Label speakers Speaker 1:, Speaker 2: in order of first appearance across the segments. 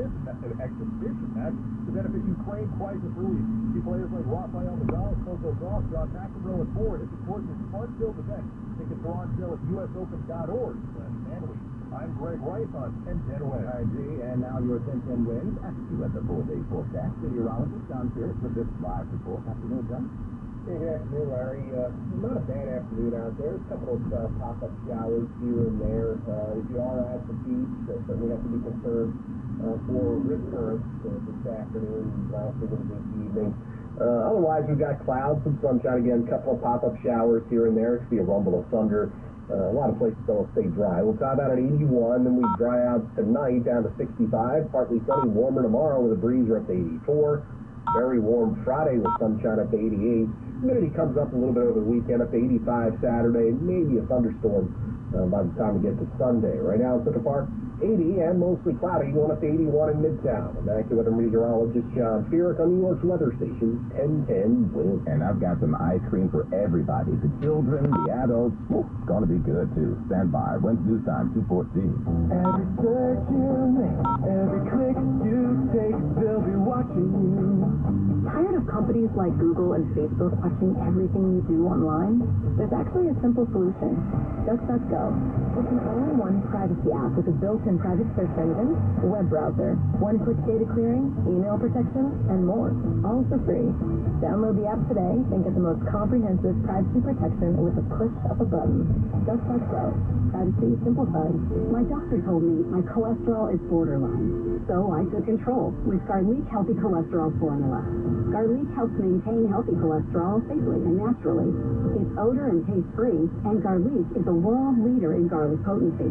Speaker 1: exhibition match to benefit Ukraine twice as early. See players like Rafael Nadal, Coco Gauff, John McEnroe, and more. It's, of course, a fun-filled event. Tickets are on sale at usopen.org/fanweek. I'm Greg Rice on 1010 Wins.
Speaker 2: All right, G, and now your 1010 Wins. After you at the full-day forecast, meteorologist John Pierce with this live report. Afternoon, John.
Speaker 3: Hey, good afternoon, Larry. Not a bad afternoon out there. A couple of pop-up showers here and there. If you are at the beach, certainly have to be concerned for rip currents this afternoon and lasting into this evening. Otherwise, we've got clouds, some sunshine again, a couple of pop-up showers here and there. It could be a rumble of thunder. A lot of places don't stay dry. We'll top out at 81, then we dry out tonight down to 65. Partly sunny, warmer tomorrow with a breeze up to 84. Very warm Friday with sunshine up to 88. Humidity comes up a little bit over the weekend up to 85 Saturday. Maybe a thunderstorm by the time we get to Sunday. Right now in Central Park, 80 and mostly cloudy, going up to 81 in Midtown. I'm AccuWeather meteorologist John Pierce on New York's weather station, 1010 Wins.
Speaker 2: And I've got some ice cream for everybody. The children, the adults. It's going to be good, too. Stand by. When's news time? 2:14.
Speaker 4: Every search you make, every click you take, they'll be watching you.
Speaker 5: Tired of companies like Google and Facebook watching everything you do online? There's actually a simple solution. DuckDuckGo. It's an all-in-one privacy app with a built-in private search engine, web browser, one-click data clearing, email protection, and more. All for free. Download the app today and get the most comprehensive privacy protection with a push of a button. DuckDuckGo. Privacy simplified. My doctor told me my cholesterol is borderline, so I took control with Garlic Healthy Cholesterol Formula. Garlic helps maintain healthy cholesterol safely and naturally. It's odor and taste-free, and Garlic is a world leader in garlic potency.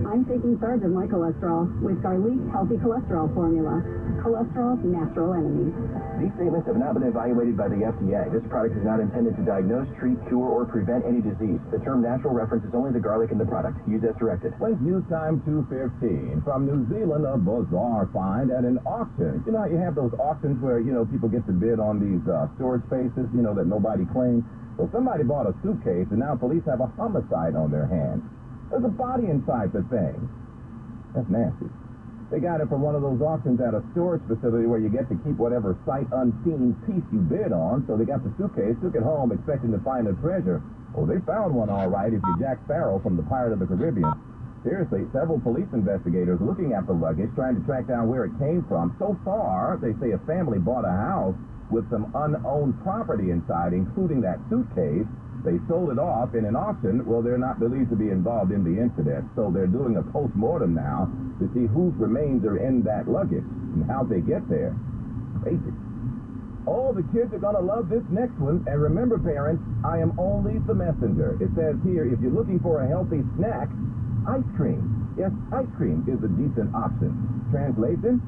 Speaker 5: I'm taking charge of my cholesterol with Garlic Healthy Cholesterol Formula. Cholesterol's natural enemy.
Speaker 6: These statements have not been evaluated by the FDA. This product is not intended to diagnose, treat, cure, or prevent any disease. The term natural references only the garlic in the product. Use as directed.
Speaker 2: When's news time? 2:15. From New Zealand, a bizarre find at an auction. You know how you have those auctions where, people get to bid on these storage spaces, that nobody claims? Well, somebody bought a suitcase, and now police have a homicide on their hands. There's a body inside the thing. That's nasty. They got it from one of those auctions at a storage facility where you get to keep whatever sight unseen piece you bid on. So they got the suitcase, took it home, expecting to find a treasure. Well, they found one all right if you're Jack Sparrow from the Pirate of the Caribbean. Seriously, several police investigators looking at the luggage, trying to track down where it came from. So far, they say a family bought a house with some unowned property inside, including that suitcase. They sold it off in an auction. Well, they're not believed to be involved in the incident, so they're doing a post-mortem now to see whose remains are in that luggage and how they get there. Crazy. Oh, the kids are going to love this next one. And remember, parents, I am only the messenger. It says here, if you're looking for a healthy snack, ice cream. Yes, ice cream is a decent option. Translation?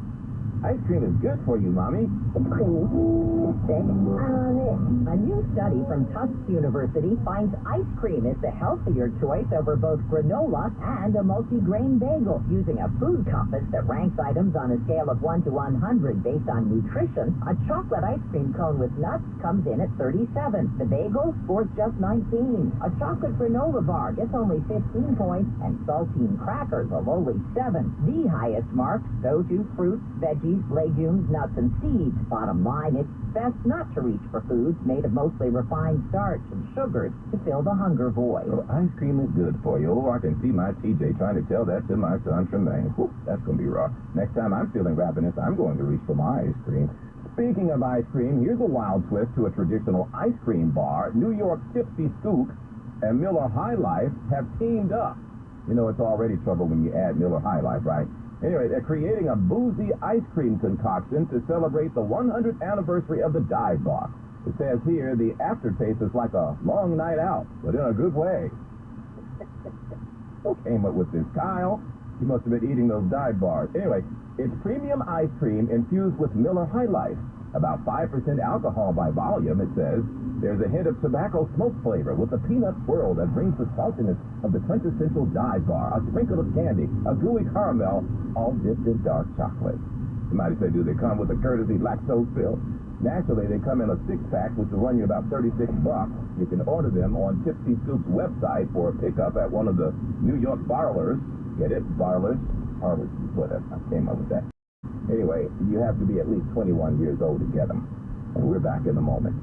Speaker 2: Ice cream is good for you, Mommy.
Speaker 5: It's creamy. It's thick. I love it.
Speaker 7: A new study from Tufts University finds ice cream is the healthier choice over both granola and a multi-grain bagel. Using a food compass that ranks items on a scale of 1 to 100 based on nutrition, a chocolate ice cream cone with nuts comes in at 37. The bagel scores just 19. A chocolate granola bar gets only 15 points, and saltine crackers a lowly 7. The highest marks go to fruits, veggies, legumes, nuts, and seeds. Bottom line, it's best not to reach for foods made of mostly refined starch and sugars to fill the hunger void.
Speaker 2: Well, ice cream is good for you. Oh, I can see my TJ trying to tell that to my son Tremaine. Whew, that's going to be rough. Next time I'm feeling ravenous, I'm going to reach for my ice cream. Speaking of ice cream, here's a wild twist to a traditional ice cream bar. New York Tipsy Scoop and Miller High Life have teamed up. It's already trouble when you add Miller High Life, right? Anyway, they're creating a boozy ice cream concoction to celebrate the 100th anniversary of the dive bar. It says here the aftertaste is like a long night out, but in a good way. Who came up with this? Kyle? He must have been eating those dive bars. Anyway, it's premium ice cream infused with Miller High Life. About 5% alcohol by volume, it says. There's a hint of tobacco smoke flavor with a peanut swirl that brings the saltiness of the quintessential dive bar, a sprinkle of candy, a gooey caramel, all dipped in dark chocolate. Somebody said, do they come with a courtesy lactose pill? Naturally, they come in a six-pack, which will run you about $36. You can order them on Tipsy Scoop's website for a pickup at one of the New York barlers. Get it? Barlers? Barlers, whatever. I came up with that.
Speaker 3: Right.
Speaker 2: You have to be at least 21 years old to get them. And we're back in a moment.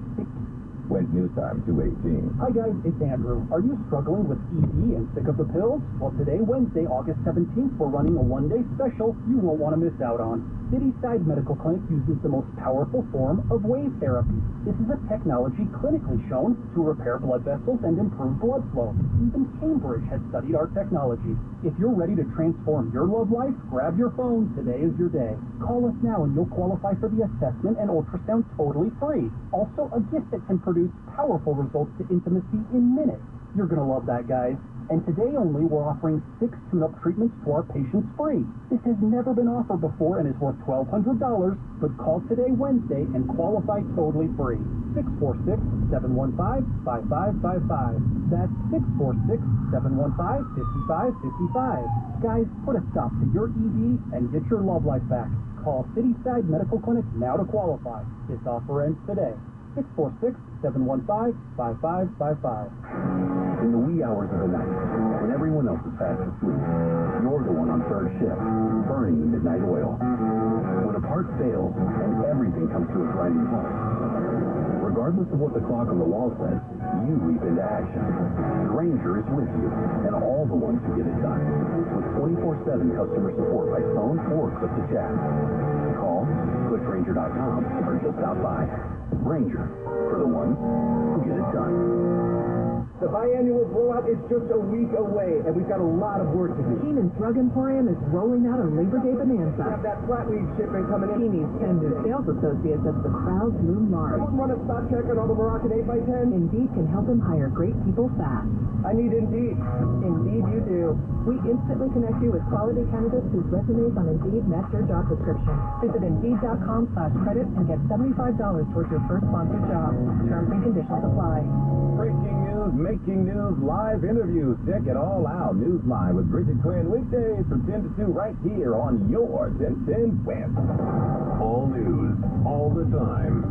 Speaker 2: When's news time? 2:18.
Speaker 8: Hi guys, it's Andrew. Are you struggling with ED and sick of the pills? Well, today, Wednesday, August 17th, we're running a one-day special you won't want to miss out on. Cityside Medical Clinic uses the most powerful form of wave therapy. This is a technology clinically shown to repair blood vessels and improve blood flow. Even Cambridge has studied our technology. If you're ready to transform your love life, grab your phone. Today is your day. Call us now and you'll qualify for the assessment and ultrasound totally free. Also, a gift that can produce powerful results to intimacy in minutes. You're going to love that, guys. And today only, we're offering 6 tune-up treatments to our patients free. This has never been offered before and is worth $1,200, but call today, Wednesday, and qualify totally free. 646-715-5555. That's 646-715-5555. Guys, put a stop to your ED and get your love life back. Call Cityside Medical Clinic now to qualify. This offer ends today. 646-715-5555.
Speaker 6: In the wee hours of the night, when everyone else is fast asleep, you're the one on third shift, burning the midnight oil. When a part fails and everything comes to a grinding halt, regardless of what the clock on the wall says, you leap into action. Granger is with you, and all the ones who get it done. With 24/7 customer support by phone or click to chat. Call, click Granger.com, or just stop by. Granger, for the ones who get it done.
Speaker 3: The biannual blowout is just a week away, and we've got a lot of work to do.
Speaker 9: Keenan's Drug Emporium is rolling out a Labor Day
Speaker 3: We
Speaker 9: bonanza.
Speaker 3: have that flatweed shipment coming in.
Speaker 9: He needs 10 new sales associates as the crowds loom large.
Speaker 3: Someone run a spot check on all the Moroccan 8x10.
Speaker 9: Indeed can help him hire great people fast.
Speaker 3: I need Indeed.
Speaker 9: Indeed you do. We instantly connect you with quality candidates whose resumes on Indeed match your job description. Visit Indeed.com/credit and get $75 towards your first sponsored job. Terms and conditions apply.
Speaker 2: Breaking news, making news, live interviews. Check it all out. Newsline with Bridget Quinn, weekdays from 10 to 2 right here on your 1010 West.
Speaker 10: All news, all the time.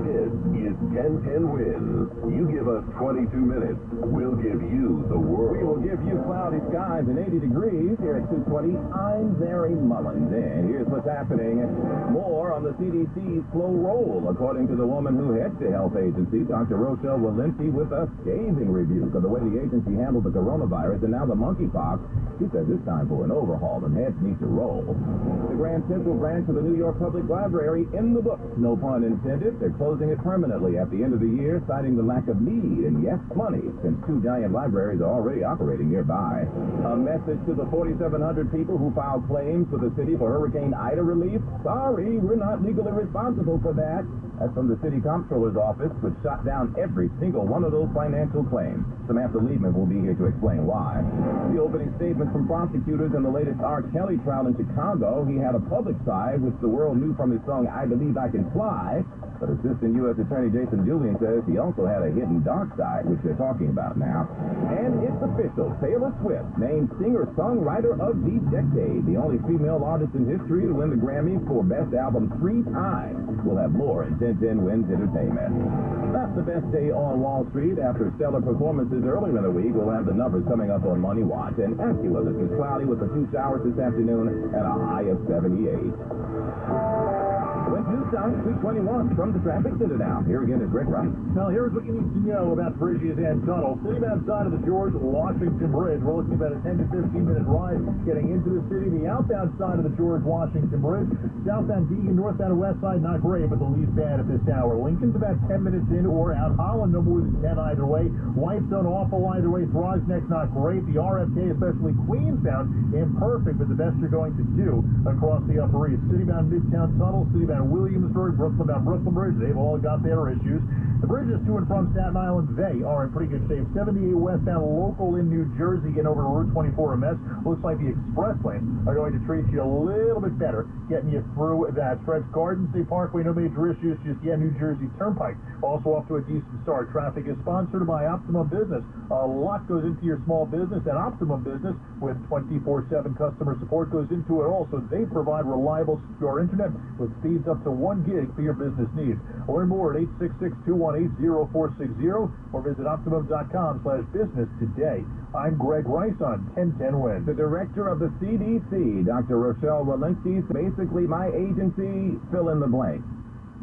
Speaker 10: This is 1010 Wins. You give us 22 minutes, we'll give you the world.
Speaker 2: We will give you cloudy skies and 80 degrees here at 2:20. I'm Larry Mullins, and here's what's happening. More on the CDC's slow roll, according to the woman who heads the health agency, Dr. Rochelle Walensky, with a scathing review of the way the agency handled the coronavirus and now the monkeypox. She says it's time for an overhaul and heads need to roll. The Grand Central branch of the New York Public Library in the books, no pun intended. They're closing it permanently at the end of the year, citing the lack of need and, yes, money, since 2 giant libraries are already operating nearby. A message to the 4,700 people who filed claims for the city for Hurricane Ida relief. Sorry, we're not legally responsible for that. That's from the city comptroller's office, which shot down every single one of those financial claims. Samantha Liebman will be here to explain why. The opening statement from prosecutors in the latest R. Kelly trial in Chicago. He had a public side, which the world knew from his song I Believe I Can Fly. But Assistant U.S. Attorney Jason Julian says he also had a hidden dark side, which they're talking about now. And it's official. Taylor Swift named Singer-Songwriter of the Decade, the only female artist in history to win the Grammy for Best Album 3 times. We'll have more in 1010 Wins Entertainment. Not the best day on Wall Street. After stellar performances earlier in the week, we'll have the numbers coming up on Money Watch. And AccuWeather is cloudy with a few showers this afternoon and a high of 78. With news time, 2:21 from the traffic center now. Here again is Rick Wright.
Speaker 1: Now, here's what you need to know about bridges and tunnels. City-bound side of the George Washington Bridge. We're looking at about a 10 to 15-minute ride getting into the city. The outbound side of the George Washington Bridge. Southbound Deegan, northbound and west side, not great, but the least bad at this hour. Lincoln's about 10 minutes in or out. Holland, no more than 10 either way. Whitestone, awful either way. Throgsneck's not great. The RFK, especially Queensbound, imperfect, but the best you're going to do across the Upper East. City-bound Midtown Tunnel, city-bound Williamsburg, Brooklyn-bound Brooklyn Bridge, they've all got their issues. The bridges to and from Staten Island, they are in pretty good shape. 78 westbound local in New Jersey, getting over to Route 24 a mess. Looks like the express lanes are going to treat you a little bit better, getting you through that stretch. Garden State Parkway, no major issues, just New Jersey Turnpike. Also off to a decent start. Traffic is sponsored by Optimum Business. A lot goes into your small business, and Optimum Business with 24/7 customer support goes into it also. They provide reliable, secure internet with speeds up to 1 gig for your business needs. Learn more at 866-218-0460 or visit Optimum.com/business today. I'm Greg Rice on 1010 Wins.
Speaker 2: The director of the CDC, Dr. Rochelle Walensky, basically my agency, fill in the blank.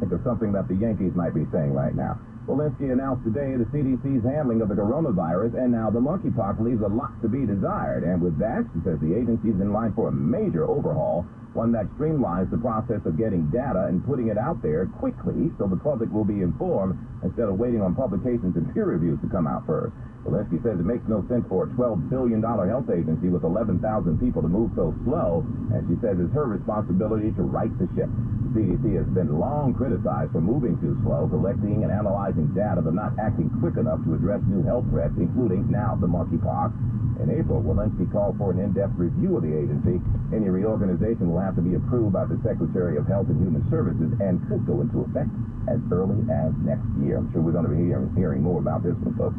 Speaker 2: Think of something that the Yankees might be saying right now. Walensky announced today the CDC's handling of the coronavirus, and now the monkeypox leaves a lot to be desired. And with that, she says the agency's in line for a major overhaul, one that streamlines the process of getting data and putting it out there quickly so the public will be informed instead of waiting on publications and peer reviews to come out first. Walensky says it makes no sense for a $12 billion health agency with 11,000 people to move so slow, and she says it's her responsibility to right the ship. The CDC has been long criticized for moving too slow, collecting and analyzing data, but not acting quick enough to address new health threats, including now the monkeypox. In April, Walensky called for an in-depth review of the agency. Any reorganization will have to be approved by the Secretary of Health and Human Services and could go into effect as early as next year. I'm sure we're going to be hearing more about this one, folks.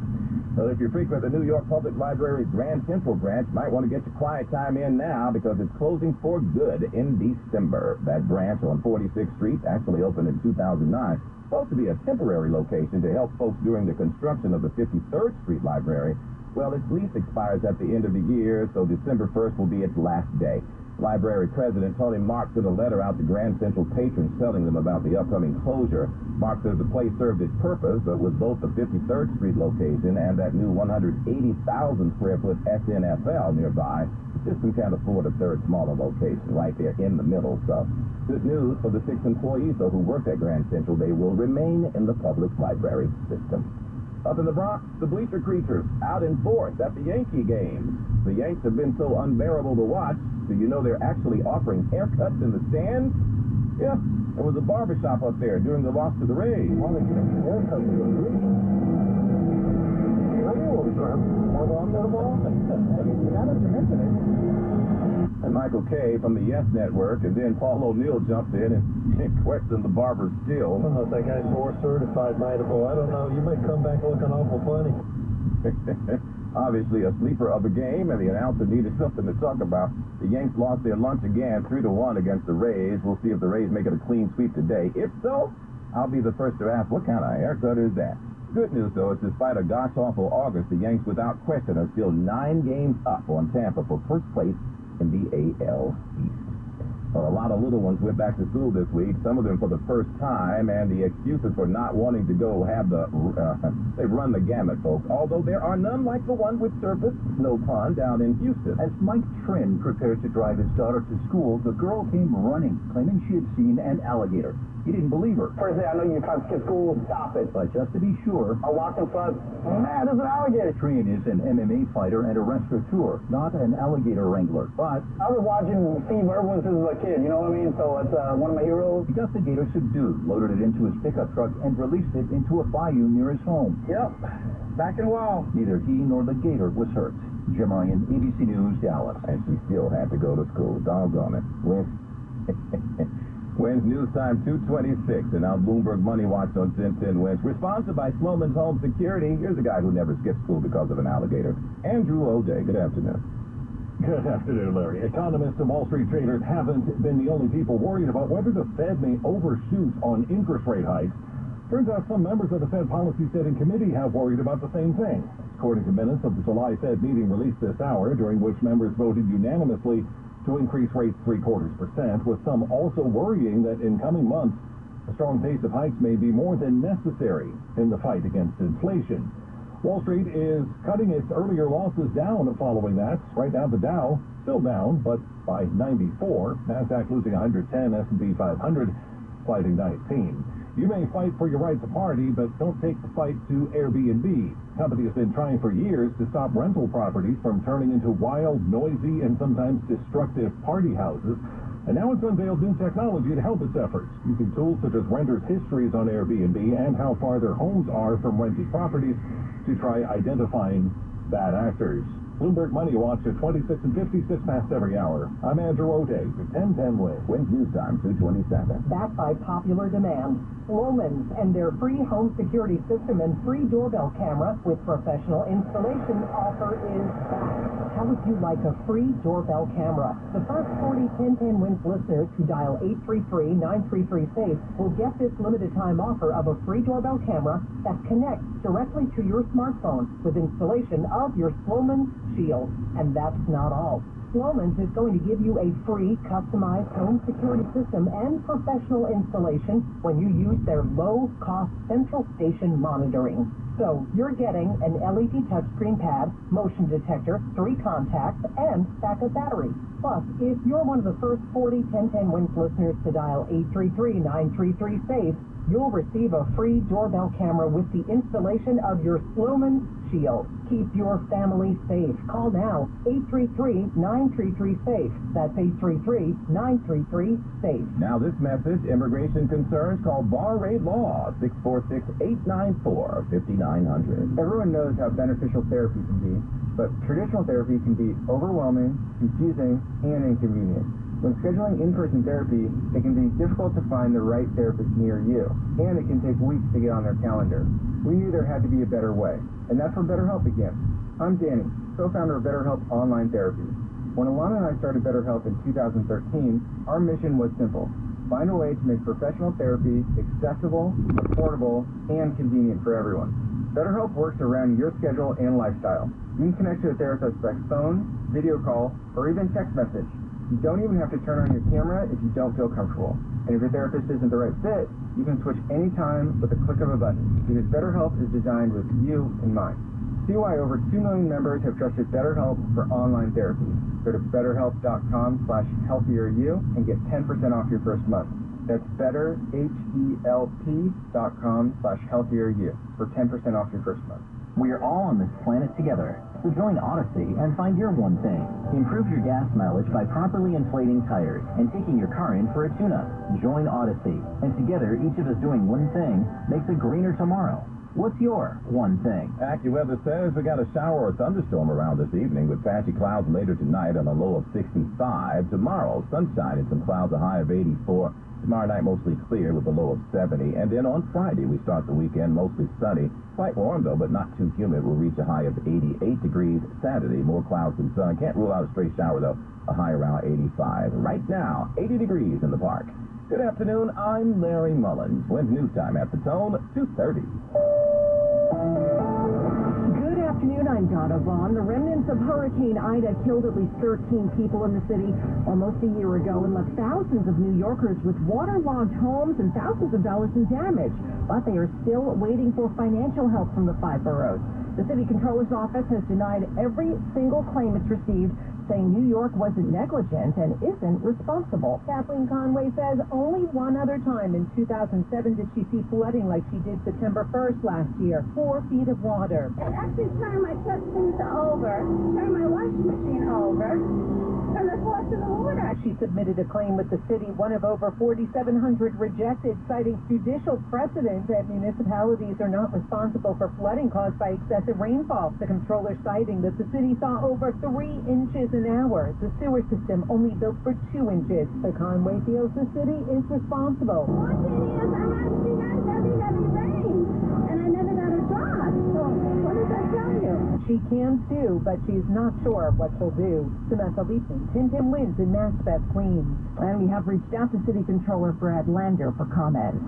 Speaker 2: So if you frequent the New York Public Library's Grand Central branch, you might want to get your quiet time in now because it's closing for good in December. That branch on 46th Street actually opened in 2009. Supposed to be a temporary location to help folks during the construction of the 53rd Street Library. Well, its lease expires at the end of the year, so December 1st will be its last day. Library President Tony Mark sent a letter out to Grand Central patrons telling them about the upcoming closure. Mark says the place served its purpose, but with both the 53rd Street location and that new 180,000 square foot SNFL nearby, the system can't afford a third smaller location right there in the middle. So, good news for the 6 employees, though, who work at Grand Central. They will remain in the public library system. Up in the Bronx, the bleacher creatures out in force at the Yankee games. The Yanks have been so unbearable to watch, so you know they're actually offering haircuts in the stands? Yeah, there was a barbershop up there during the loss to the Rays.
Speaker 3: Well, they're giving haircuts to the bleachers. I knew it was Trump. More on the ball. Now that you mention it.
Speaker 2: And Michael Kay from the Yes Network, and then Paul O'Neill jumped in and questioned the barber's skill.
Speaker 1: I don't know if that guy's board certified, Michael. I don't know. You might come back looking awful funny.
Speaker 2: Obviously a sleeper of the game, and the announcer needed something to talk about. The Yanks lost their lunch again, 3-1 against the Rays. We'll see if the Rays make it a clean sweep today. If so, I'll be the first to ask, what kind of haircut is that? Good news, though, is despite a gosh-awful August, the Yanks, without question, are still 9 games up on Tampa for first place in the AL East. Well, a lot of little ones went back to school this week, some of them for the first time, and the excuses for not wanting to go have they've run the gamut, folks, although there are none like the one which surfaced, no pun, down in Houston.
Speaker 6: As Mike Trin prepared to drive his daughter to school, the girl came running, claiming she had seen an alligator. He didn't believe her.
Speaker 3: First day, I know you're trying to skip school. Stop it.
Speaker 6: But just to be sure,
Speaker 3: I walked in front. Man, there's an alligator.
Speaker 6: Trin is an MMA fighter and a restaurateur, not an alligator wrangler. But
Speaker 3: I was watching Steve Irwin since I was a kid, you know what I mean? So it's one of my heroes.
Speaker 6: he got the gator subdued, loaded it into his pickup truck, and released it into a bayou near his home.
Speaker 3: Yep. Back in a while.
Speaker 6: Neither he nor the gator was hurt. Jim Ryan, ABC News, Dallas.
Speaker 2: And she still had to go to school. Doggone it. Wins News Time 226, and now Bloomberg Money Watch on 1010 Wins. We're sponsored by Sloman's Home Security. Here's a guy who never skipped school because of an alligator. Andrew O'Day. Good afternoon.
Speaker 1: Good afternoon, Larry. Economists and Wall Street traders haven't been the only people worried about whether the Fed may overshoot on interest rate hikes. Turns out some members of the Fed Policy Setting Committee have worried about the same thing. According to minutes of the July Fed meeting released this hour, during which members voted unanimously to increase rates 0.75%, with some also worrying that in coming months, a strong pace of hikes may be more than necessary in the fight against inflation. Wall Street is cutting its earlier losses down following that. Right now, the Dow still down, but by 94. NASDAQ losing 110, S&P 500 sliding 19. You may fight for your right to party, but don't take the fight to Airbnb. The company has been trying for years to stop rental properties from turning into wild, noisy, and sometimes destructive party houses. And now it's unveiled new technology to help its efforts, using tools such as renters' histories on Airbnb and how far their homes are from rented properties to try identifying bad actors. Bloomberg Money Watch at 26 and 56 past every hour. I'm Andrew O'Day for 1010 Win.
Speaker 2: Wins News Time, 227.
Speaker 9: Backed by popular demand, Sloman's and their free home security system and free doorbell camera with professional installation offer is back. How would you like a free doorbell camera? The first 40 1010 Wins listeners who dial 833-933-SAFE will get this limited time offer of a free doorbell camera that connects directly to your smartphone with installation of your Sloman's Shield. And that's not all. Sloman's is going to give you a free customized home security system and professional installation when you use their low-cost central station monitoring. So you're getting an LED touchscreen pad, motion detector, 3 contacts, and backup battery. Plus, if you're one of the first 40 1010 Wins listeners to dial 833-933-SAFE, you'll receive a free doorbell camera with the installation of your Sloman's Shield. Keep your family safe. Call now, 833-933-SAFE. That's 833-933-SAFE.
Speaker 2: Now this message, immigration concerns, call Bar Rate Law, 646-894-5900.
Speaker 3: Everyone knows how beneficial therapy can be, but traditional therapy can be overwhelming, confusing, and inconvenient. When scheduling in-person therapy, it can be difficult to find the right therapist near you, and it can take weeks to get on their calendar. We knew there had to be a better way, and that's where BetterHelp began. I'm Danny, co-founder of BetterHelp Online Therapy. When Alana and I started BetterHelp in 2013, our mission was simple: find a way to make professional therapy accessible, affordable, and convenient for everyone. BetterHelp works around your schedule and lifestyle. You can connect to a therapist by phone, video call, or even text message. You don't even have to turn on your camera if you don't feel comfortable. And if your therapist isn't the right fit, you can switch anytime with the click of a button, because BetterHelp is designed with you in mind. See why over 2 million members have trusted BetterHelp for online therapy. Go to betterhelp.com/healthieryou and get 10% off your first month. That's betterhelp.com/healthieryou for 10% off your first month.
Speaker 11: We are all on this planet together, so join Odyssey and find your one thing. Improve your gas mileage by properly inflating tires and taking your car in for a tune-up. Join Odyssey, and together, each of us doing one thing makes a greener tomorrow. What's your one thing?
Speaker 2: AccuWeather says we got a shower or thunderstorm around this evening with patchy clouds later tonight on a low of 65. Tomorrow, sunshine and some clouds, a high of 84. Tomorrow night, mostly clear with a low of 70. And then on Friday, we start the weekend mostly sunny. Quite warm, though, but not too humid. We'll reach a high of 88 degrees Saturday. More clouds than sun. Can't rule out a straight shower, though. A high around 85. Right now, 80 degrees in the park. Good afternoon. I'm Larry Mullins. When's news time at the Tone? 2:30.
Speaker 5: Good afternoon, I'm Donna Vaughn. The remnants of Hurricane Ida killed at least 13 people in the city almost a year ago and left thousands of New Yorkers with waterlogged homes and thousands of dollars in damage. But they are still waiting for financial help from the 5 boroughs. The city controller's office has denied every single claim it's received, saying New York wasn't negligent and isn't responsible. Kathleen Conway says only one other time in 2007 did she see flooding like she did September 1st last year. 4 feet of water.
Speaker 12: I actually turned my kitchen over, turned my washing machine over, turned the faucet in the water.
Speaker 9: She submitted a claim with the city, one of over 4,700 rejected, citing judicial precedent that municipalities are not responsible for flooding caused by excessive rainfall. The comptroller citing that the city saw over 3 inches an hour. The sewer system only built for 2 inches. The Conway feels the city is responsible.
Speaker 12: 14 years I'm asking guys heavy rain, and I never got a job. So what does that tell you?
Speaker 9: She can sue, but she's not sure what she'll do. Samantha Leeson, 1010 Wins in Maspeth, Queens.
Speaker 5: And we have reached out to City Controller Brad Lander for comment.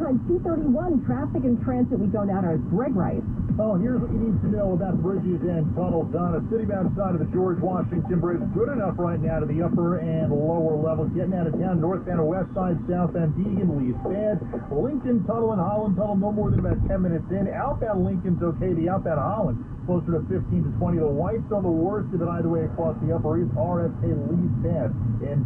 Speaker 5: Time 231, traffic and transit. We go now to Greg Rice.
Speaker 1: Oh, and here's what you need to know about bridges and tunnels on a city-bound side of the George Washington Bridge. Good enough right now to the upper and lower levels. Getting out of town, northbound and west side, southbound Deegan, Lee's bad. Lincoln Tunnel and Holland Tunnel, no more than about 10 minutes in. Outbound Lincoln's okay. The outbound Holland, closer to 15 to 20. The whites are the worst of it either way across the upper east. RFK Lee's bad in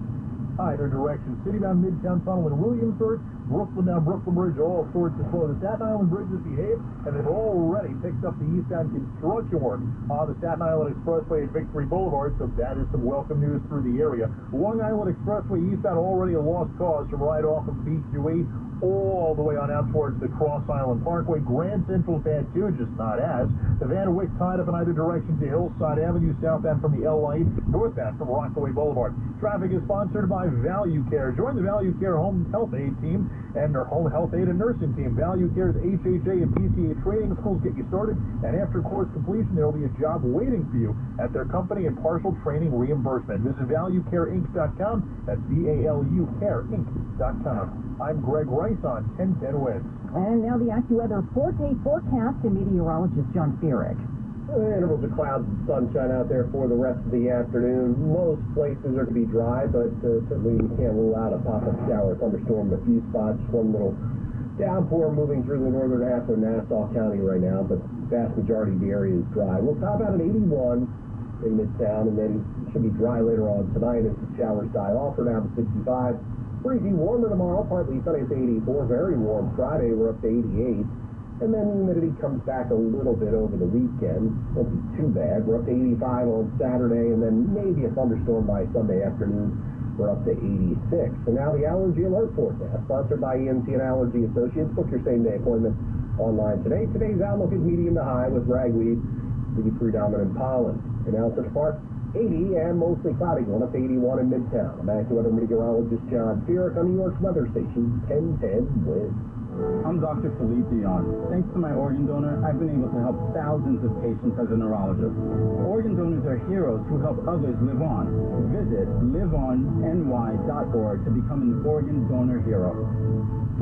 Speaker 1: either direction. City-bound Midtown Tunnel in Williamsburg, Brooklyn down Brooklyn Bridge, all sorts of slow. The Staten Island bridges behave, and they've already picked up the eastbound construction work on the Staten Island Expressway at Victory Boulevard, so that is some welcome news through the area. Long Island Expressway eastbound already a lost cause from right off of BQE. all the way on out towards the Cross Island Parkway. Grand Central's bad too, just not as. The Van Wyck tied up in either direction to Hillside Avenue, southbound from the L Line, northbound from Rockaway Boulevard. Traffic is sponsored by Value Care. Join the Value Care Home Health Aid team and their Home Health Aid and Nursing team. Value Care's HHA and PCA training schools get you started, and after course completion, there will be a job waiting for you at their company and partial training reimbursement. Visit ValueCareInc.com. That's ValueCareInc.com. I'm Greg Rice on 1010 Wins.
Speaker 7: And now the AccuWeather 4-day forecast and meteorologist John Feerick.
Speaker 3: Intervals of clouds and sunshine out there for the rest of the afternoon. Most places are going to be dry, but certainly we can't rule out a pop-up shower, thunderstorm in a few spots. One little downpour moving through the northern half of Nassau County right now, but the vast majority of the area is dry. We'll top out at 81 in Midtown, and then it should be dry later on tonight as the showers die off. We're down to 65. Breezy, warmer tomorrow, partly sunny at 84. Very warm Friday, we're up to 88. And then humidity comes back a little bit over the weekend. Won't be too bad. We're up to 85 on Saturday, and then maybe a thunderstorm by Sunday afternoon. We're up to 86. And now the allergy alert forecast, sponsored by ENT and Allergy Associates. Book your same-day appointment online today. Today's outlook is medium to high with ragweed, the predominant pollen. And now such parts, 80 and mostly cloudy, going up to 81 in Midtown. I'm AccuWeather meteorologist John Feerick on New York's weather station, 1010 Wins.
Speaker 13: I'm Dr. Philippe Dion. Thanks to my organ donor, I've been able to help thousands of patients as a neurologist. Organ donors are heroes who help others live on. Visit liveonny.org to become an organ donor hero.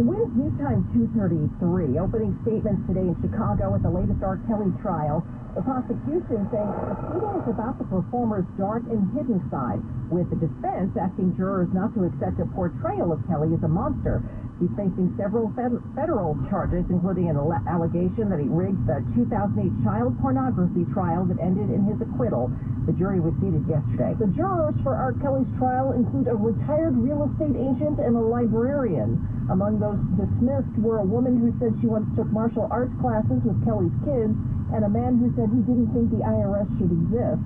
Speaker 7: Wins News Time 2:33. Opening statements today in Chicago at the latest R. Kelly trial. The prosecution saying the proceeding is about the performer's dark and hidden side, with the defense asking jurors not to accept a portrayal of Kelly as a monster. He's facing several federal charges, including an allegation that he rigged the 2008 child pornography trial that ended in his acquittal. The jury was seated yesterday. The jurors for R. Kelly's trial include a retired real estate agent and a librarian. Among those dismissed were a woman who said she once took martial arts classes with Kelly's kids, and a man who said he didn't think the IRS should exist.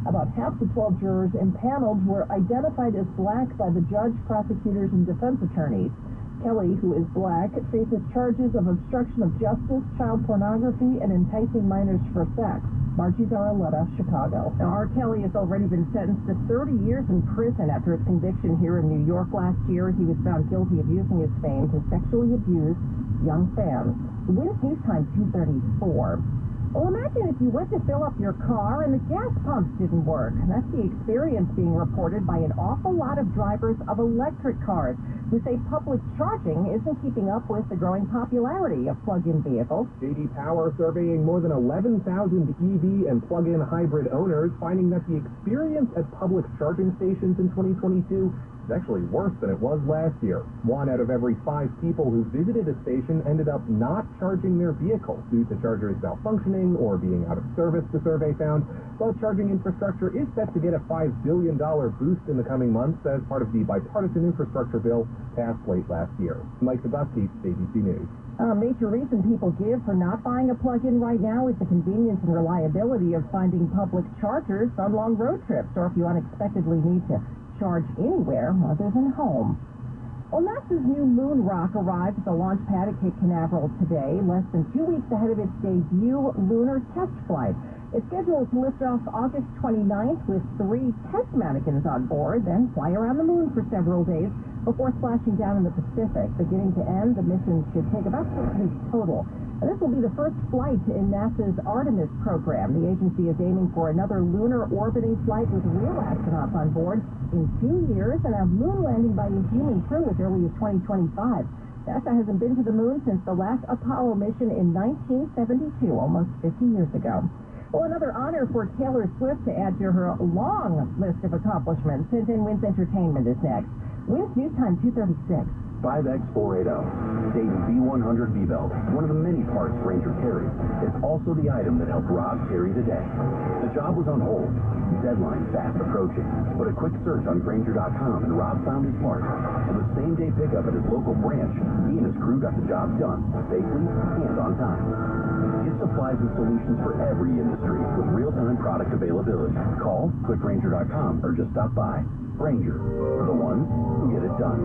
Speaker 7: About half the 12 jurors impaneled were identified as black by the judge, prosecutors, and defense attorneys. Kelly, who is black, faces charges of obstruction of justice, child pornography, and enticing minors for sex. Margie Zaraletta, Chicago. Now, R. Kelly has already been sentenced to 30 years in prison after his conviction here in New York last year. He was found guilty of using his fame to sexually abuse young fans. Wins News Time 2:34. Well, imagine if you went to fill up your car and the gas pumps didn't work. That's the experience being reported by an awful lot of drivers of electric cars who say public charging isn't keeping up with the growing popularity of plug-in vehicles.
Speaker 3: J.D. Power surveying more than 11,000 EV and plug-in hybrid owners, finding that the experience at public charging stations in 2022 is actually worse than it was last year. 1 out of every 5 people who visited a station ended up not charging their vehicles due to chargers malfunctioning or being out of service, the survey found. But charging infrastructure is set to get a $5 billion boost in the coming months as part of the bipartisan infrastructure bill passed late last year. Mike Zabowski, ABC News.
Speaker 7: A major reason people give for not buying a plug-in right now is the convenience and reliability of finding public chargers on long road trips, or if you unexpectedly need to charge anywhere other than home. Well, NASA's new moon rock arrived at the launch pad at Cape Canaveral today, less than 2 weeks ahead of its debut lunar test flight. It's scheduled to lift off August 29th with 3 test mannequins on board, then fly around the moon for several days before splashing down in the Pacific. Beginning to end, the mission should take about 6 weeks total. And this will be the first flight in NASA's Artemis program. The agency is aiming for another lunar orbiting flight with real astronauts on board in 2 years and a moon landing by a human crew as early as 2025. NASA hasn't been to the moon since the last Apollo mission in 1972, almost 50 years ago. Well, another honor for Taylor Swift to add to her long list of accomplishments. 1010 Wins Entertainment is next. Wins News Time 2:36.
Speaker 6: 5X480, Dayton B100 V-belt, one of the many parts Ranger carries. It's also the item that helped Rob carry the day. The job was on hold, deadline fast approaching, but a quick search on Granger.com and Rob found his part. And with same-day pickup at his local branch, he and his crew got the job done, safely and on time. Get supplies and solutions for every industry with real-time product availability. Call, click Granger.com, or just stop by. Granger, the ones who get it done.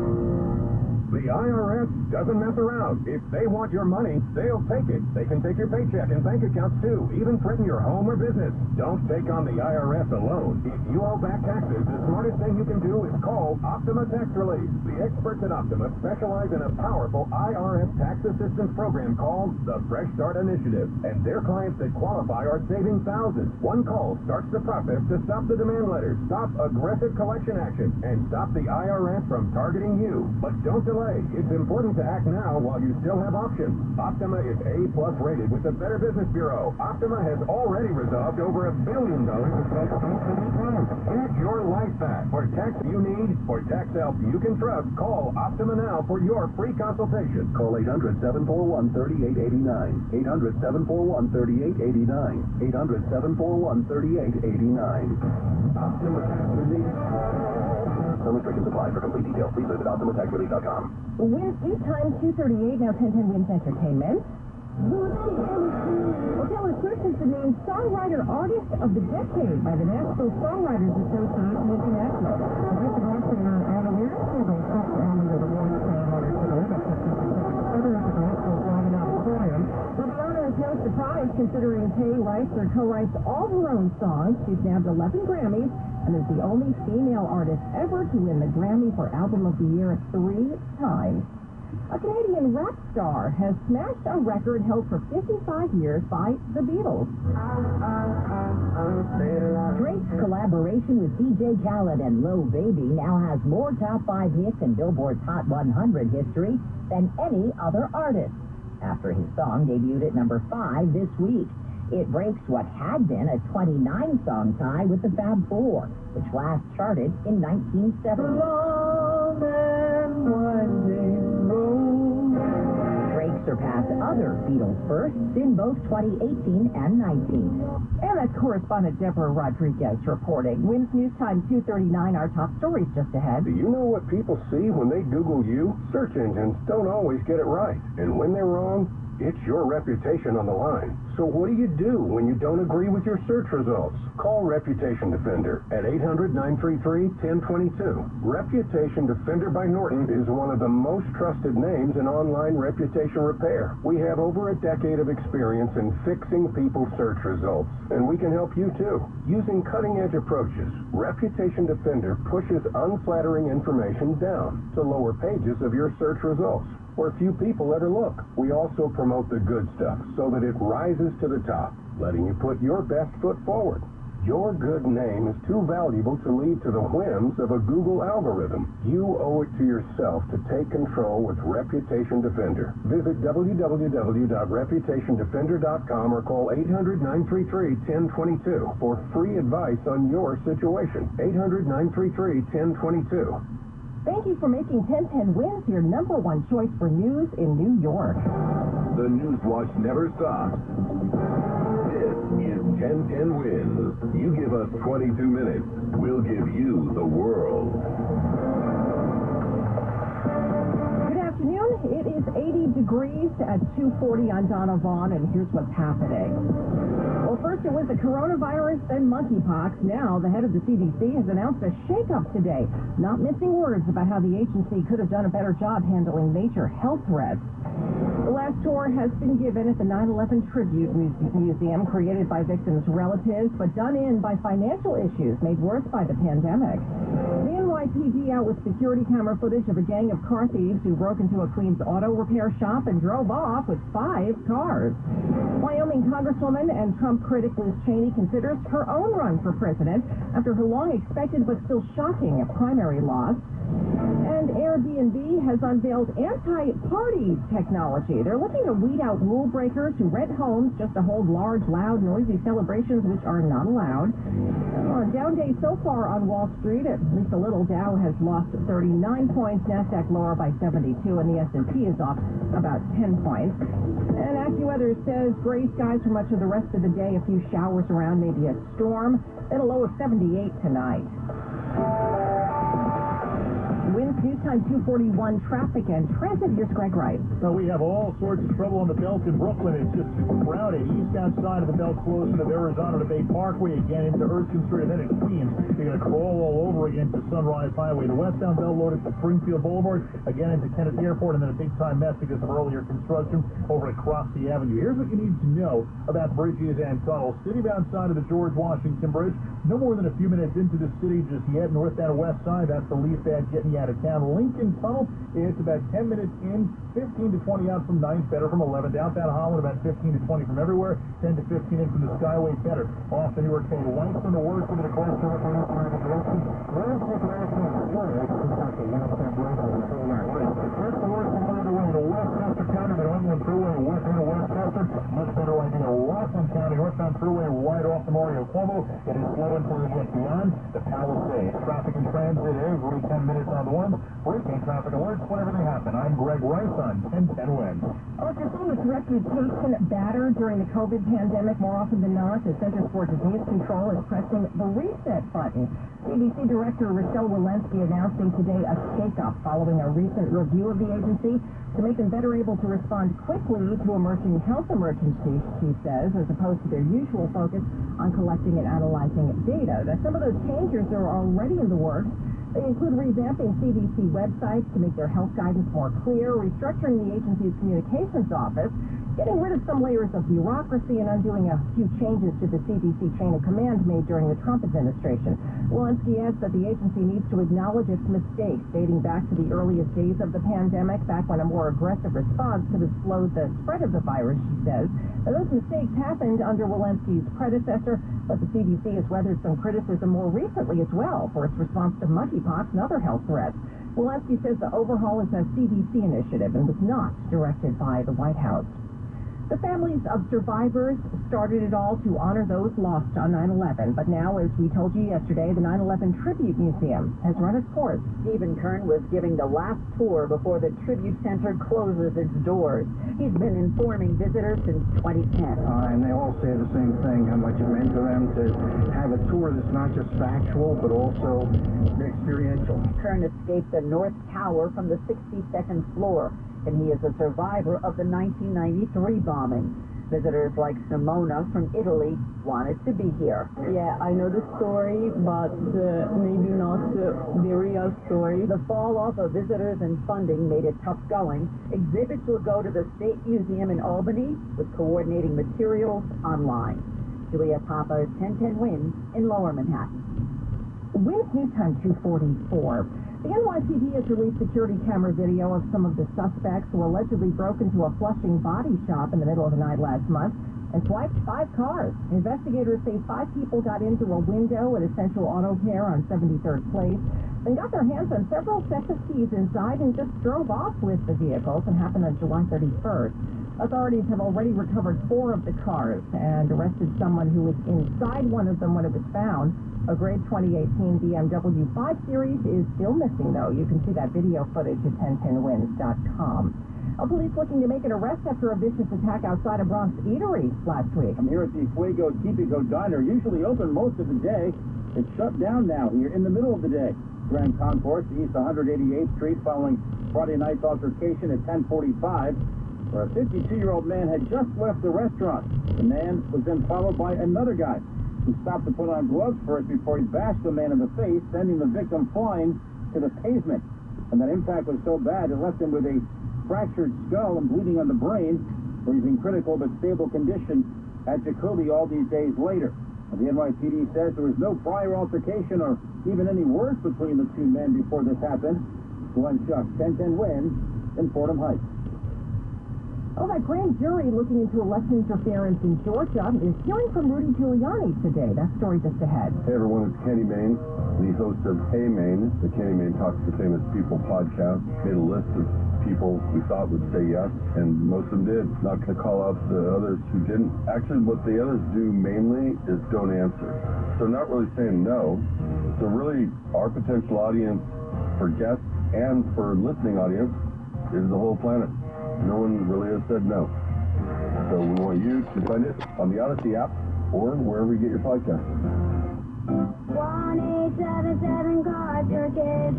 Speaker 2: The IRS doesn't mess around. If they want your money, they'll take it. They can take your paycheck and bank accounts too, even threaten your home or business. Don't take on the IRS alone. If you owe back taxes, the smartest thing you can do is call Optima Tax Relief. The experts at Optima specialize in a powerful IRS tax assistance program called the Fresh Start Initiative, and their clients that qualify are saving thousands. One call starts the process to stop the demand letters, stop aggressive collection action, and stop the IRS from targeting you. But don't delay. It's important to act now while you still have options. Optima is A+ rated with the Better Business Bureau. Optima has already resolved over $1 billion of tax claims. Get your life back. For tax you need, for tax help you can trust, call Optima now for your free consultation.
Speaker 6: Call 800-741-3889. 800-741-3889. 800-741-3889. Optima Tax Relief. Some restrictions apply. For complete details, please visit OptimaTaxRelief.com.
Speaker 7: Win's due time 2:38, now 10:10 Win's Entertainment. Well, Taylor Swift has been named Songwriter Artist of the Decade by the National Songwriters Association International. Well, the honor is no surprise considering Tay writes or co-writes all her own songs. She's nabbed 11 Grammys and is the only female artist ever to win the Grammy for Album of the Year 3 times. A Canadian rap star has smashed a record held for 55 years by the Beatles. Drake's collaboration with DJ Khaled and Lil Baby now has more top 5 hits in Billboard's Hot 100 history than any other artist, after his song debuted at number 5 this week. It breaks what had been a 29-song tie with the Fab Four, which last charted in 1970. Drake surpassed other Beatles firsts in both 2018 and 19. And that's correspondent Deborah Rodriguez reporting. Win's News Time 2:39, our top stories just ahead.
Speaker 10: Do you know what people see when they Google you? Search engines don't always get it right. And when they're wrong, it's your reputation on the line. So what do you do when you don't agree with your search results? Call Reputation Defender at 800-933-1022. Reputation Defender by Norton is one of the most trusted names in online reputation repair. We have over a decade of experience in fixing people's search results, and we can help you too. Using cutting-edge approaches, Reputation Defender pushes unflattering information down to lower pages of your search results, where few people ever look. We also promote the good stuff so that it rises to the top, letting you put your best foot forward. Your good name is too valuable to leave to the whims of a Google algorithm. You owe it to yourself to take control with Reputation Defender. Visit www.reputationdefender.com or call 800-933-1022 for free advice on your situation. 800-933-1022.
Speaker 7: Thank you for making 1010 Wins your number one choice for news in New York.
Speaker 10: The News Watch never stops. This is 1010 Wins. You give us 22 minutes, we'll give you the world.
Speaker 7: Good afternoon. It is 80 degrees at 2:40 on Donna Vaughn, and here's what's happening. Well, first it was the coronavirus, then monkeypox. Now the head of the CDC has announced a shakeup today, not missing words about how the agency could have done a better job handling major health threats. The last tour has been given at the 9/11 Tribute Museum, created by victims' relatives, but done in by financial issues made worse by the pandemic. The NYPD out with security camera footage of a gang of car thieves who broke into a Queens auto repair shop and drove off with 5 cars. Wyoming Congresswoman and Trump critic Liz Cheney considers her own run for president after her long-expected but still shocking primary loss. And Airbnb has unveiled anti-party technology. They're looking to weed out rule breakers who rent homes just to hold large, loud, noisy celebrations which are not allowed. On a down day so far on Wall Street, at least a little. Dow has lost 39 points, NASDAQ lower by 72, and the S&P is off about 10 points. And AccuWeather says gray skies for much of the rest of the day, a few showers around, maybe a storm, then a low of 78 tonight. Winds News Time 2:41, traffic and transit. Here's Greg Wright.
Speaker 1: So we have all sorts of trouble on the belt in Brooklyn. It's just super crowded. Eastbound side of the belt closed into Verrazano to Bay Parkway, again into Erskine Street, and then it seems they're going to crawl all over Highway into Sunrise Highway. The westbound belt loaded to Springfield Boulevard, again into Kennedy Airport, and then a big-time mess because of earlier construction over at Crossy Avenue. Here's what you need to know about bridges and tunnels. Citybound side of the George Washington Bridge, no more than a few minutes into the city, just yet northbound west side. That's the leaf bad getting you out of town. Lincoln Tunnel, it's about 10 minutes in, 15 to 20 out from 9th, better from 11th. Outbound Holland, about 15 to 20 from everywhere, 10 to 15 in from the Skyway, better. Off the Newark Bay, lights from the worst of the course. The Westchester County, the Northland Freeway, west into Westchester, much better idea. Rockland County, northbound freeway, right off the Mario Cuomo. It is slow until you get beyond the Palisades. Traffic and transit every 10 minutes on the one. Breaking traffic alerts whenever they happen. I'm Greg Rice on 1010 Win.
Speaker 5: After seeing its reputation battered during the COVID pandemic more often than not, the Centers for Disease Control is pressing the reset button. CDC Director Rochelle Walensky announcing today a shakeup following a recent review of the agency to make them better able to respond quickly to emerging health emergencies, she says, as opposed to their usual focus on collecting and analyzing data. Now, some of those changes are already in the works. They include revamping CDC websites to make their health guidance more clear, restructuring the agency's communications office, getting rid of some layers of bureaucracy, and undoing a few changes to the CDC chain of command made during the Trump administration. Walensky adds that the agency needs to acknowledge its mistakes dating back to the earliest days of the pandemic, back when a more aggressive response could have slowed the spread of the virus, she says. Now, those mistakes happened under Walensky's predecessor, but the CDC has weathered some criticism more recently as well for its response to monkeypox and other health threats. Walensky says the overhaul is a CDC initiative and was not directed by the White House. The families of survivors started it all to honor those lost on 9/11, but now, as we told you yesterday, the 9/11 Tribute Museum has run its course.
Speaker 7: Stephen Kern was giving the last tour before the Tribute Center closes its doors. He's been informing visitors since 2010.
Speaker 14: And they all say the same thing, how much it meant to them to have a tour that's not just factual, but also experiential.
Speaker 7: Kern escaped the North Tower from the 62nd floor, and he is a survivor of the 1993 bombing. Visitors like Simona from Italy wanted to be here.
Speaker 15: Yeah, I know the story, but maybe not the real story.
Speaker 7: The fall off of visitors and funding made it tough going. Exhibits will go to the State Museum in Albany, with coordinating materials online. Julia Papa, 1010 Win in Lower Manhattan.
Speaker 5: Win's News Time 244. The NYPD has released security camera video of some of the suspects who allegedly broke into a Flushing body shop in the middle of the night last month and swiped 5 cars. Investigators say 5 people got into a window at Essential Auto Care on 73rd Place, then got their hands on several sets of keys inside and just drove off with the vehicles, and happened on July 31st. Authorities have already recovered 4 of the cars and arrested someone who was inside one of them when it was found. A grade 2018 BMW 5 Series is still missing, though. You can see that video footage at 1010wins.com. Police looking to make an arrest after a vicious attack outside a Bronx eatery last week.
Speaker 13: I'm here at the Fuego Típico Diner, usually open most of the day. It's shut down now here in the middle of the day. Grand Concourse, East 188th Street, following Friday night's altercation at 10:45, where a 52-year-old man had just left the restaurant. The man was then followed by another guy who stopped to put on gloves first before he bashed the man in the face, sending the victim flying to the pavement. And that impact was so bad it left him with a fractured skull and bleeding on the brain, where he's in critical but stable condition at Jacoby all these days later. The NYPD says there was no prior altercation or even any words between the two men before this happened. Glenn Schuck, 1010 Wins in Fordham Heights.
Speaker 5: Oh, that grand jury looking into election interference in Georgia is hearing from Rudy Giuliani today. That story just ahead.
Speaker 16: Hey everyone, it's Kenny Mayne, the host of Hey Mayne, the Kenny Mayne Talks to Famous People podcast. Made a list of people we thought would say yes, and most of them did. Not going to call out the others who didn't. Actually, what the others do mainly is don't answer. So not really saying no. So really, our potential audience for guests and for listening audience is the whole planet. No one really has said no. So we want you to find it on the Odyssey app or wherever you get your podcast.
Speaker 12: 1-877 Cards for Kids.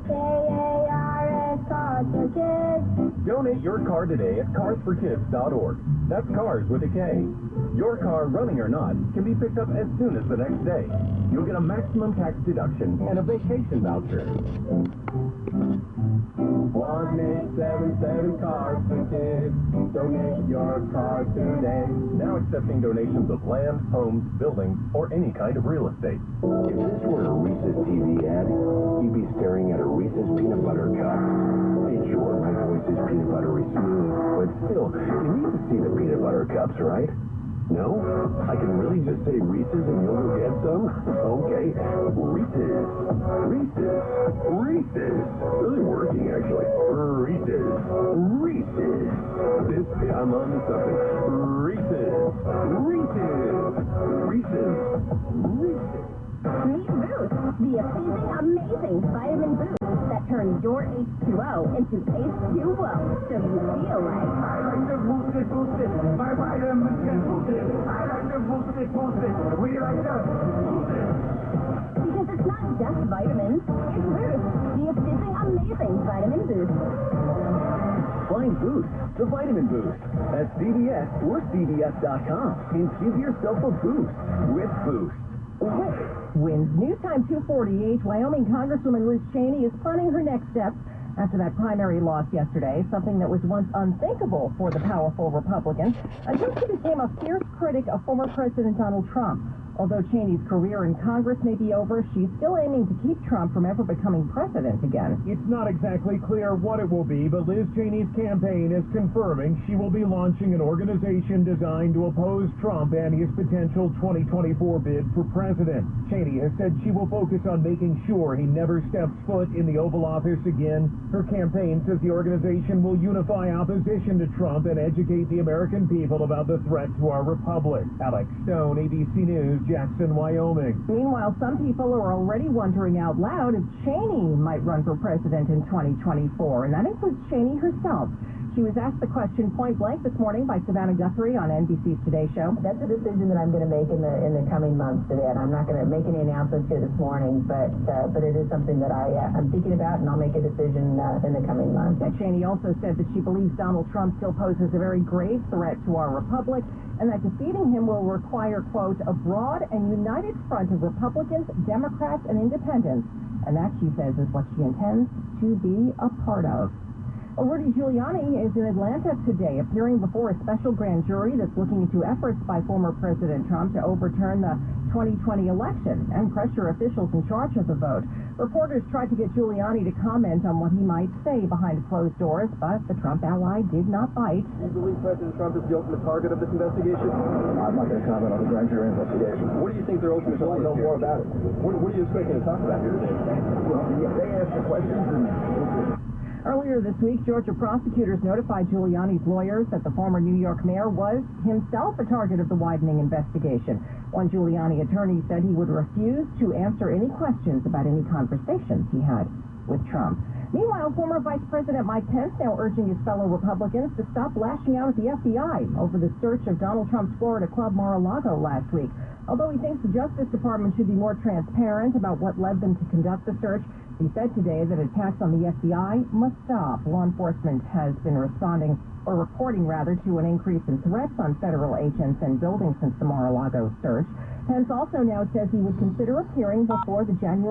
Speaker 12: KARS Cards for Kids.
Speaker 13: Donate
Speaker 2: Donate your car today at carsforkids.org. That's cars with a K. Your car, running or not, can be picked up as soon as the next day. You'll get a maximum tax deduction and a vacation voucher. 1877 Cars for Kids. Donate your car today. Now accepting donations of land, homes, buildings, or any kind of real estate.
Speaker 6: If this were a Reese's TV ad, you'd be staring at a Reese's peanut butter cup. And sure, my voice is peanut buttery smooth, but still, you need to see the peanut butter cups, right? No? I can really just say Reese's and you'll go get some? Okay. Reese's. Reese's. Reese's. Really working, actually. Reese's. Reese's. I'm on to something. Reese's. Reese's. Reese's. Reese's.
Speaker 12: Meet Boost, the amazing, amazing vitamin boost that turns your H2O into H2O, so you feel like...
Speaker 4: I like to boost it, my vitamins can boost it. I like to boost it, we like to boost it.
Speaker 12: Because it's not just vitamins, it's Boost, the amazing, amazing vitamin boost.
Speaker 11: Find Boost, the vitamin boost, at CVS or CVS.com, and give yourself a boost with Boost.
Speaker 7: Wins Newstime 248. Wyoming Congresswoman Liz Cheney is planning her next steps after that primary loss yesterday, something that was once unthinkable for the powerful Republican, until she became a fierce critic of former President Donald Trump. Although Cheney's career in Congress may be over, she's still aiming to keep Trump from ever becoming president again.
Speaker 1: It's not exactly clear what it will be, but Liz Cheney's campaign is confirming she will be launching an organization designed to oppose Trump and his potential 2024 bid for president. Cheney has said she will focus on making sure he never steps foot in the Oval Office again. Her campaign says the organization will unify opposition to Trump and educate the American people about the threat to our republic. Alex Stone, ABC News, Jackson, Wyoming.
Speaker 7: Meanwhile, some people are already wondering out loud if Cheney might run for president in 2024, and that includes Cheney herself. She was asked the question point blank this morning by Savannah Guthrie on NBC's Today Show.
Speaker 17: That's a decision that I'm going to make in the coming months, Savannah. I'm not going to make any announcements here this morning, but it is something that I'm thinking about, and I'll make a decision in the coming months.
Speaker 7: Cheney also said that she believes Donald Trump still poses a very grave threat to our republic, and that defeating him will require, quote, a broad and united front of Republicans, Democrats, and independents. And that, she says, is what she intends to be a part of. Rudy Giuliani is in Atlanta today, appearing before a special grand jury that's looking into efforts by former President Trump to overturn the 2020 election and pressure officials in charge of the vote. Reporters tried to get Giuliani to comment on what he might say behind closed doors, but the Trump ally did not bite.
Speaker 18: Do you believe President Trump is the ultimate target of this investigation?
Speaker 14: I'm not going to comment on the grand jury investigation.
Speaker 18: What do you think their ultimate goal is?
Speaker 14: I know more about it.
Speaker 18: What are you expecting to talk about here today?
Speaker 14: Well, they ask the questions and we'll see.
Speaker 7: Earlier this week, Georgia prosecutors notified Giuliani's lawyers that the former New York mayor was himself a target of the widening investigation. One Giuliani attorney said he would refuse to answer any questions about any conversations he had with Trump. Meanwhile, former Vice President Mike Pence now urging his fellow Republicans to stop lashing out at the FBI over the search of Donald Trump's Florida club Mar-a-Lago last week. Although he thinks the Justice Department should be more transparent about what led them to conduct the search, he said today that attacks on the FBI must stop. Law enforcement has been reporting to an increase in threats on federal agents and buildings since the Mar-a-Lago search. Pence also now says he would consider appearing before the January